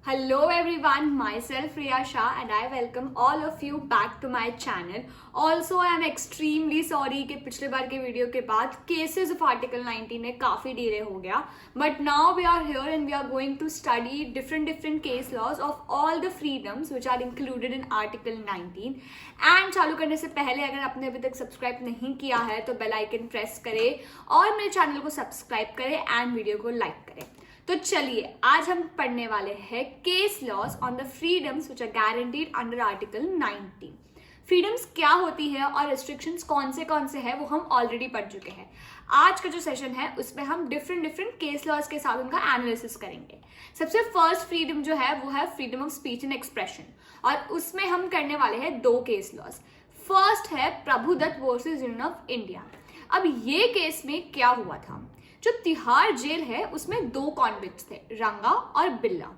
Hello everyone, myself Riya Shah and I welcome all of you back to my channel. Also I am extremely sorry कि पिछले बार के video के बाद cases of Article 19 में काफ़ी delay हो गया. But now we are here and we are going to study different case laws of all the freedoms which are included in Article 19. And चालू करने से पहले अगर आपने अभी तक सब्सक्राइब नहीं किया है तो बेल आइकन प्रेस करें और मेरे चैनल को सब्सक्राइब करें एंड वीडियो को लाइक करें. तो चलिए आज हम पढ़ने वाले हैं case laws on the freedoms which are guaranteed under article 19. Freedoms क्या होती है और रिस्ट्रिक्शंस कौन से हैं वो हम ऑलरेडी पढ़ चुके हैं. आज का जो सेशन है उसमें हम डिफरेंट केस लॉज के साथ उनका एनालिसिस करेंगे. सबसे फर्स्ट फ्रीडम जो है वो है freedom of speech and expression और उसमें हम करने वाले हैं 2 केस लॉज. फर्स्ट है Prabhudutt versus union of India. अब ये केस में क्या हुआ था, जो तिहाड़ जेल है उसमें 2 कॉन्विक्ट्स थे, रंगा और Billa.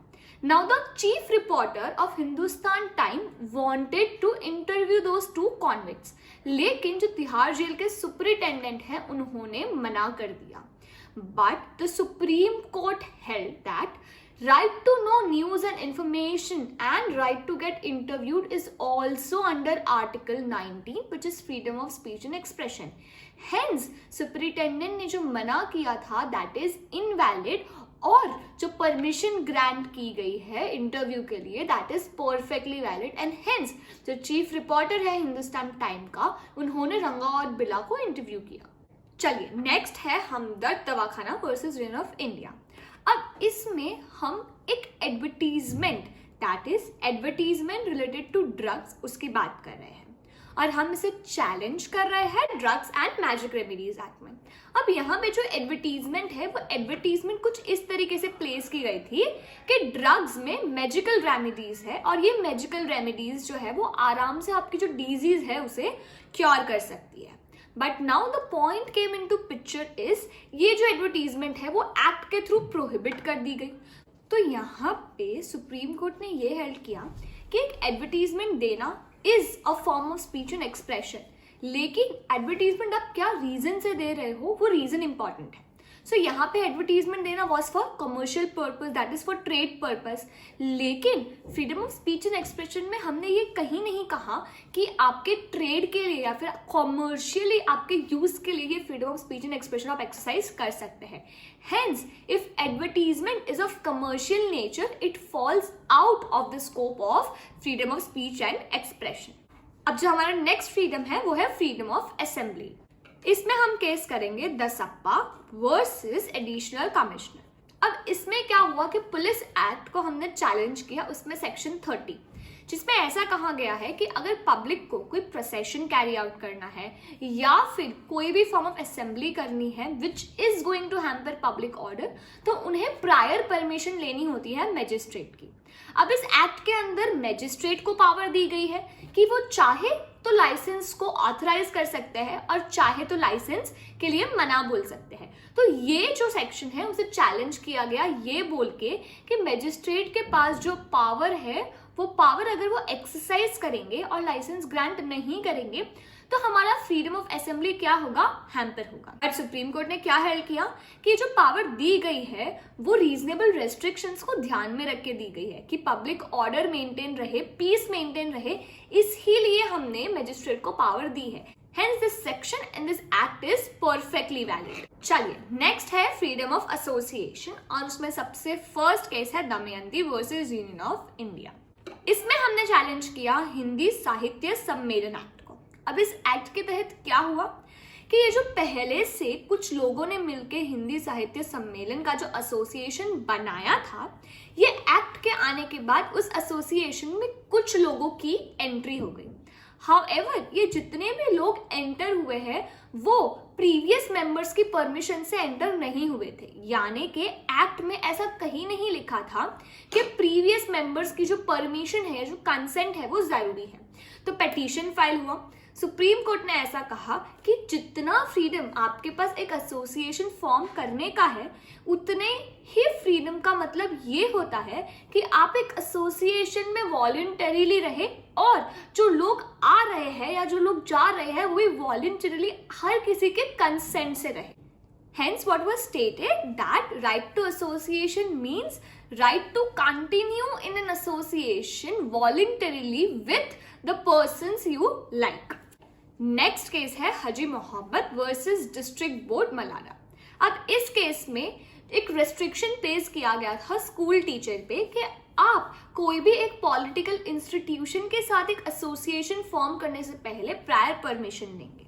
Now the chief reporter of Hindustan time wanted to interview those 2 convicts, लेकिन जो तिहाड़ जेल के सुपरिटेंडेंट हैं उन्होंने मना कर दिया. But the supreme court held that right to know news and information and right to get interviewed is also under Article 19 which is freedom of speech and expression. Hence, superintendent ने जो मना किया था that is invalid और जो permission grant की गई है इंटरव्यू के लिए that is perfectly valid and hence जो चीफ रिपोर्टर है हिंदुस्तान टाइम का उन्होंने रंगा और बिला को इंटरव्यू किया. चलिए नेक्स्ट है हमदर्द दवाखाना वर्सेस यूनियन ऑफ इंडिया. अब इसमें हम एक advertisement that is advertisement related to drugs उसकी बात कर रहे हैं और हम इसे चैलेंज कर रहे हैं drugs and magic remedies act में. अब यहाँ पे जो एडवर्टीजमेंट है वो एडवर्टीजमेंट कुछ इस तरीके से प्लेस की गई थी कि ड्रग्स में मैजिकल रेमेडीज है और ये मैजिकल रेमेडीज जो है वो आराम से आपकी जो डिजीज है उसे क्योर कर सकती है. But now the point came into picture is ये जो एडवर्टीजमेंट है वो एक्ट के थ्रू प्रोहिबिट कर दी गई. तो यहाँ पे सुप्रीम कोर्ट ने ये हेल्ड किया कि एक एडवर्टीजमेंट देना is a form of speech and expression, लेकिन एडवर्टीजमेंट आप क्या रीजन से दे रहे हो वो रीजन इंपॉर्टेंट है. सो यहाँ पे एडवर्टीजमेंट देना was for commercial purpose that is for trade purpose, लेकिन freedom of speech and expression में हमने ये कहीं नहीं कहा कि आपके ट्रेड के लिए या फिर कमर्शियली आपके यूज के लिए ये freedom of speech and expression आप एक्सरसाइज कर सकते हैं. Hence if advertisement is of commercial nature it falls out of the scope of freedom of speech and expression. अब जो हमारा नेक्स्ट फ्रीडम है वो है फ्रीडम ऑफ असेंबली. इसमें हम केस करेंगे दसप्पा वर्सेस एडिशनल कमिश्नर. अब इसमें क्या हुआ कि पुलिस एक्ट को हमने चैलेंज किया, उसमें सेक्शन 30 जिसमें ऐसा कहा गया है कि अगर पब्लिक को कोई प्रोसेशन कैरी आउट करना है या फिर कोई भी फॉर्म ऑफ असेंबली करनी है which is going to hamper public order तो उन्हें प्रायर परमिशन लेनी होती है मैजिस्ट्रेट की. अब इस एक्ट के अंदर मैजिस्ट्रेट को पावर दी गई है कि वो चाहे तो लाइसेंस को ऑथराइज कर सकते हैं और चाहे तो लाइसेंस के लिए मना बोल सकते हैं. तो ये जो सेक्शन है उसे चैलेंज किया गया ये बोल के कि मैजिस्ट्रेट के पास जो पावर है वो पावर अगर वो एक्सरसाइज करेंगे और लाइसेंस ग्रांट नहीं करेंगे तो हमारा फ्रीडम ऑफ असेंबली क्या होगा, हैम्पर होगा. बट सुप्रीम कोर्ट ने क्या हेल्ड किया कि जो पावर दी गई है वो रीजनेबल रेस्ट्रिक्शंस को ध्यान में रख के दी गई है कि पब्लिक ऑर्डर मेंटेन रहे, पीस मेंटेन रहे, इसीलिए हमने मैजिस्ट्रेट को पावर दी है. Hence this section in this act is perfectly valid. चलिए नेक्स्ट है फ्रीडम ऑफ एसोसिएशन और उसमें सबसे फर्स्ट केस है Damayanti versus union of India. इसमें हमने चैलेंज किया हिंदी साहित्य सम्मेलन एक्ट को. अब इस एक्ट के तहत क्या हुआ कि ये जो पहले से कुछ लोगों ने मिलकर हिंदी साहित्य सम्मेलन का जो एसोसिएशन बनाया था ये एक्ट के आने के बाद उस एसोसिएशन में कुछ लोगों की एंट्री हो गई. हाउएवर ये जितने भी लोग एंटर हुए हैं वो प्रीवियस मेंबर्स की परमिशन से एंटर नहीं हुए थे, यानी कि एक्ट में ऐसा कहीं नहीं लिखा था कि प्रीवियस मेंबर्स की जो परमिशन है, जो कंसेंट है वो जरूरी है. तो पिटीशन फाइल हुआ. सुप्रीम कोर्ट ने ऐसा कहा कि जितना फ्रीडम आपके पास एक एसोसिएशन फॉर्म करने का है उतने ही फ्रीडम का मतलब ये होता है कि आप एक एसोसिएशन में वॉलंटरीली रहे और जो लोग आ रहे हैं या जो लोग जा रहे हैं वो वॉलंटरीली हर किसी के कंसेंट से रहे. Hence, what was stated that right to association means right to continue in an association voluntarily with the persons you like. Next case है हाजी मोहब्बत वर्सेस डिस्ट्रिक्ट बोर्ड मलाना। अब इस केस में एक रेस्ट्रिक्शन प्लेस किया गया था स्कूल टीचर पे कि आप कोई भी एक पॉलिटिकल इंस्टीट्यूशन के साथ एक एसोसिएशन फॉर्म करने से पहले प्रायर परमिशन देंगे।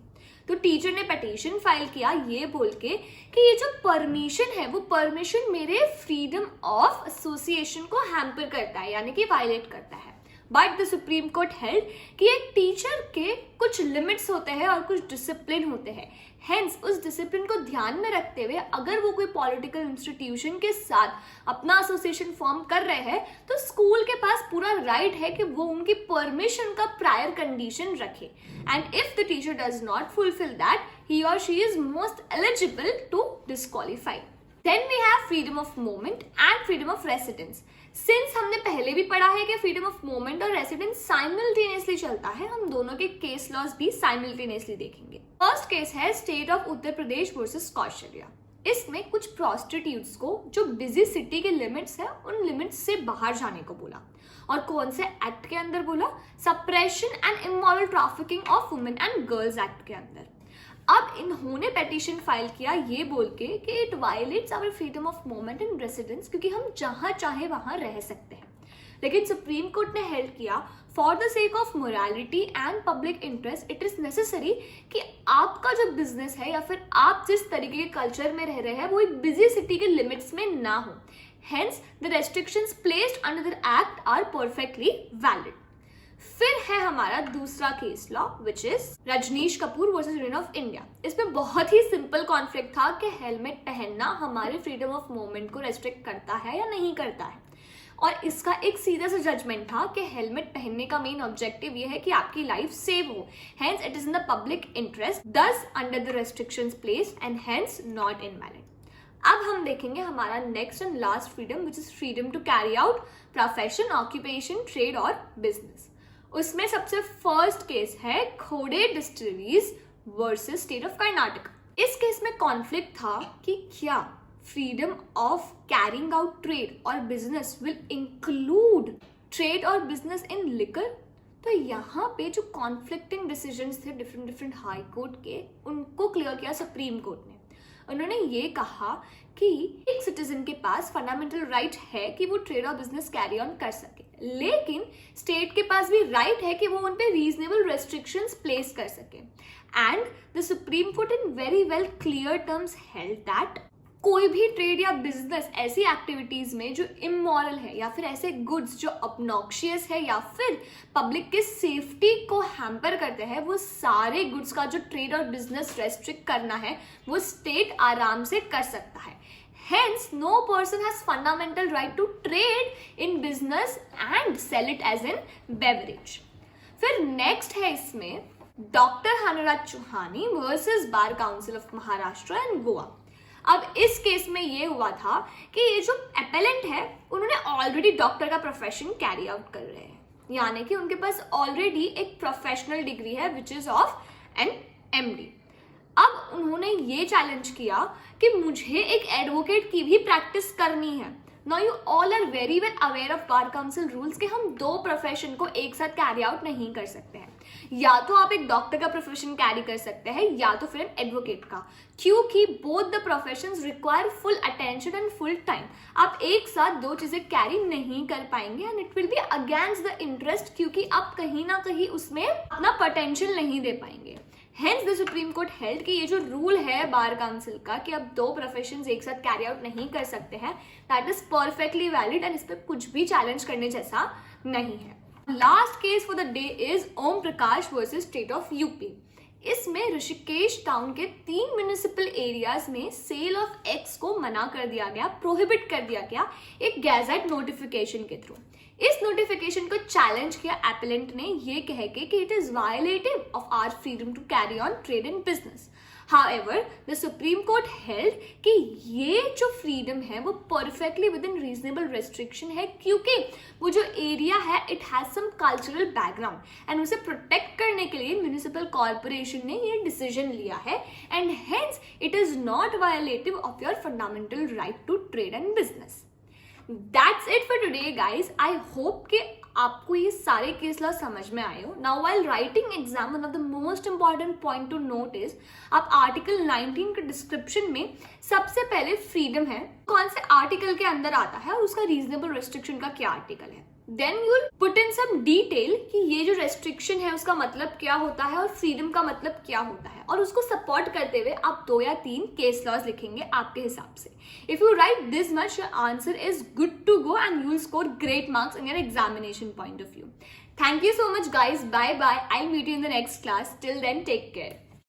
तो टीचर ने पिटीशन फाइल किया ये बोल के कि ये जो परमिशन है वो परमिशन मेरे फ्रीडम ऑफ एसोसिएशन को हैम्पर करता है, यानी कि वायलेट करता है। But the supreme court held कि एक टीचर के कुछ लिमिट्स होते हैं और कुछ डिसिप्लिन होते हैं। हेंस उस डिसिप्लिन को ध्यान में रखते हुए अगर वो कोई पॉलिटिकल इंस्टीट्यूशन के साथ अपना एसोसिएशन फॉर्म कर रहे हैं तो स्कूल के पास पूरा राइट है कि वो उनकी परमिशन का प्रायर कंडीशन रखे। And if the teacher does not fulfil that, he और she is most eligible to disqualify. Then we have freedom of movement and freedom of residence. Since हमने पहले भी पढ़ा है कि फ्रीडम ऑफ मूवमेंट और residence simultaneously चलता है, हम दोनों के केस लॉज भी साइमल्टेनियसली देखेंगे। फर्स्ट केस है state of Uttar Pradesh versus Kaushalya. इसमें कुछ प्रोस्टिट्यूट्स को जो बिजी सिटी के लिमिट्स है उन लिमिट्स से बाहर जाने को बोला। और कौन से एक्ट के अंदर बोला? Suppression and immoral trafficking of women and girls act के अंदर। अब इन्होंने पेटिशन फाइल किया ये बोल के कि it violates our freedom of movement and residence, क्योंकि हम जहां चाहे वहां रह सकते हैं। लेकिन सुप्रीम कोर्ट ने हेल्ड किया for the sake of morality and public interest it is necessary कि आपका जो बिजनेस है या फिर आप जिस तरीके के कल्चर में रह रहे हैं वो एक बिजी सिटी के लिमिट्स में ना हो। Hence the restrictions placed under the act are perfectly valid. फिर है हमारा दूसरा case law which is Rajneesh Kapoor versus union of India. इसमें बहुत ही सिंपल कॉन्फ्लिक्ट था कि हेलमेट पहनना हमारे फ्रीडम ऑफ मूवमेंट को रेस्ट्रिक्ट करता है या नहीं करता है, और इसका एक सीधा सा जजमेंट था कि हेलमेट पहनने का मेन ऑब्जेक्टिव ये है कि आपकी लाइफ सेव हो। Hence it is in the public interest, thus under the restrictions placed and hence not invalid. अब हम देखेंगे हमारा next and last freedom which is freedom to carry out profession, occupation, trade और business. उसमें सबसे first case है Khoday distilleries versus state of Karnataka. इस case में कॉन्फ्लिक्ट था कि क्या freedom of carrying out trade और बिजनेस विल इंक्लूड ट्रेड और बिजनेस इन लिकर। तो यहाँ पे जो कॉन्फ्लिक्टिंग डिसीजंस थे डिफरेंट हाई कोर्ट के, उनको क्लियर किया सुप्रीम कोर्ट ने। उन्होंने ये कहा कि एक सिटीजन के पास फंडामेंटल राइट है कि वो ट्रेड और बिजनेस कैरी ऑन कर सके, लेकिन स्टेट के पास भी राइट है कि वो उन पे रीजनेबल रेस्ट्रिक्शंस प्लेस कर सके। And the supreme court in very well clear terms held that कोई भी ट्रेड या बिजनेस ऐसी एक्टिविटीज में जो इमोरल है या फिर ऐसे गुड्स जो ऑब्नॉक्शियस है या फिर पब्लिक के सेफ्टी को हैम्पर करते हैं, वो सारे गुड्स का जो ट्रेड और बिजनेस रेस्ट्रिक्ट करना है वो स्टेट आराम से कर सकता है। Hence, no person has fundamental right to trade in business and sell it as in beverage. फिर नेक्स्ट है इसमें doctor Hanuraj Chauhani versus bar council of Maharashtra and Goa. अब इस केस में ये हुआ था कि ये जो एपेलेंट है उन्होंने ऑलरेडी डॉक्टर का प्रोफेशन कैरी आउट कर रहे हैं, यानी कि उनके पास ऑलरेडी एक प्रोफेशनल डिग्री है which is of an MD। अब उन्होंने ये चैलेंज किया कि मुझे एक एडवोकेट की भी प्रैक्टिस करनी है। Now you all are very well aware of bar council rules कि हम दो प्रोफेशन को एक साथ कैरी आउट नहीं कर सकते हैं। या तो आप एक डॉक्टर का प्रोफेशन कैरी कर सकते हैं या तो फिर एडवोकेट का, क्योंकि both the professions require full attention and full time. आप एक साथ दो चीजें कैरी नहीं कर पाएंगे and it will be against the interest, क्योंकि आप कहीं ना कहीं उसमें अपना पोटेंशियल नहीं दे पाएंगे। Hence the supreme court held कि ये जो रूल है बार काउंसिल का कि आप दो प्रोफेशंस एक साथ कैरी आउट नहीं कर सकते हैं, that is perfectly valid and इस पर कुछ भी चैलेंज करने जैसा नहीं है। Last case for the day is Om Prakash versus state of UP. इसमें ऋषिकेश टाउन के 3 म्युनिसिपल एरियाज में सेल ऑफ एग्स को मना कर दिया गया, प्रोहिबिट कर दिया गया एक गैजेट नोटिफिकेशन के थ्रू। इस नोटिफिकेशन को चैलेंज किया एपेलेंट ने ये कह के कि it is violative of our freedom to carry on trade and business. However, the Supreme Court held कि ये जो फ्रीडम है वो perfectly within reasonable restriction है, क्योंकि वो जो एरिया है it has some cultural background and उसे प्रोटेक्ट करने के लिए म्युनिसिपल कॉर्पोरेशन ने ये डिसीजन लिया है and hence it is not violative of your fundamental right to trade and business. That's it for today guys. I hope कि आपको ये सारे केस लॉ समझ में आए हो। Now while writing exam one of the most important point two note is, आप article 19 के डिस्क्रिप्शन में सबसे पहले फ्रीडम है कौन से आर्टिकल के अंदर आता है और उसका रीजनेबल रेस्ट्रिक्शन का क्या आर्टिकल है। Then you put in some detail कि ये जो रेस्ट्रिक्शन है उसका मतलब क्या होता है और फ्रीडम का मतलब क्या होता है, और उसको सपोर्ट करते हुए आप 2 या 3 केस लॉज लिखेंगे आपके हिसाब से। If you write this much, your answer is good to go and you will score great marks in your examination point of view. Thank you so much guys. Bye bye. I'll meet you in the next class. Till then, take care.